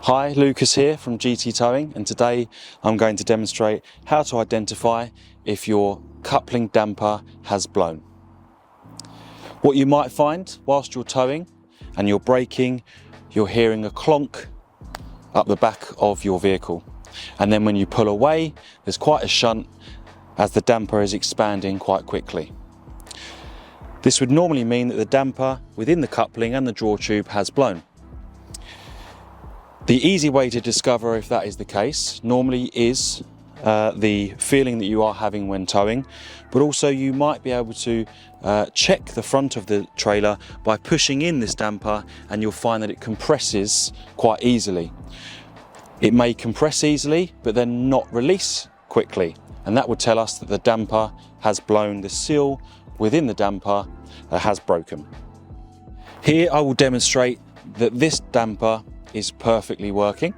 Hi, Lucas here from GT Towing, and today I'm going to demonstrate how to identify if your coupling damper has blown. What you might find whilst you're towing and you're braking, you're hearing a clonk up the back of your vehicle, and then when you pull away there's quite a shunt as the damper is expanding quite quickly. This would normally mean that the damper within the coupling and the draw tube has blown. The easy way to discover if that is the case normally is the feeling that you are having when towing, but also you might be able to check the front of the trailer by pushing in this damper, and you'll find that it compresses quite easily. It may compress easily but then not release quickly, and that would tell us that the damper has blown. The seal within the damper has broken. Here I will demonstrate that this damper is perfectly working,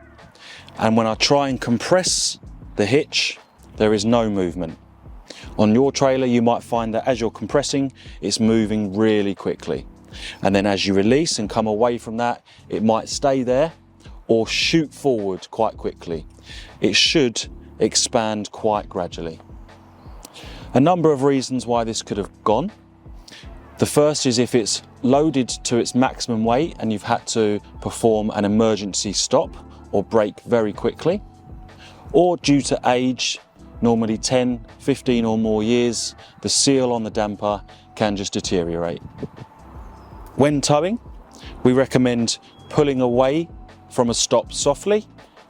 and when I try and compress the hitch there is no movement. On your trailer you might find that as you're compressing it's moving really quickly, and then as you release and come away from that it might stay there or shoot forward quite quickly. It should expand quite gradually. A number of reasons why this could have gone. The first is if it's loaded to its maximum weight and you've had to perform an emergency stop or brake very quickly, or due to age, normally 10, 15 or more years, the seal on the damper can just deteriorate. When towing, we recommend pulling away from a stop softly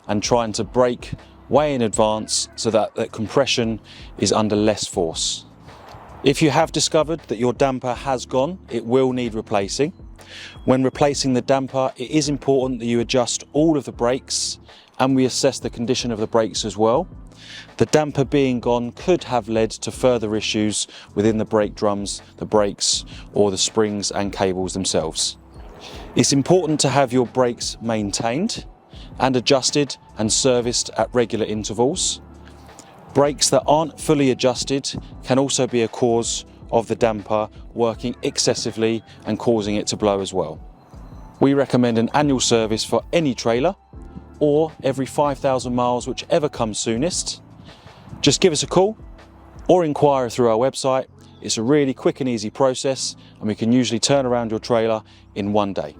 and trying to brake way in advance so that the compression is under less force. If you have discovered that your damper has gone, it will need replacing. When replacing the damper, it is important that you adjust all of the brakes and we assess the condition of the brakes as well. The damper being gone could have led to further issues within the brake drums, the brakes, or the springs and cables themselves. It's important to have your brakes maintained and adjusted and serviced at regular intervals. Brakes that aren't fully adjusted can also be a cause of the damper working excessively and causing it to blow as well. We recommend an annual service for any trailer, or every 5,000 miles, whichever comes soonest. Just give us a call or inquire through our website. It's a really quick and easy process, and we can usually turn around your trailer in one day.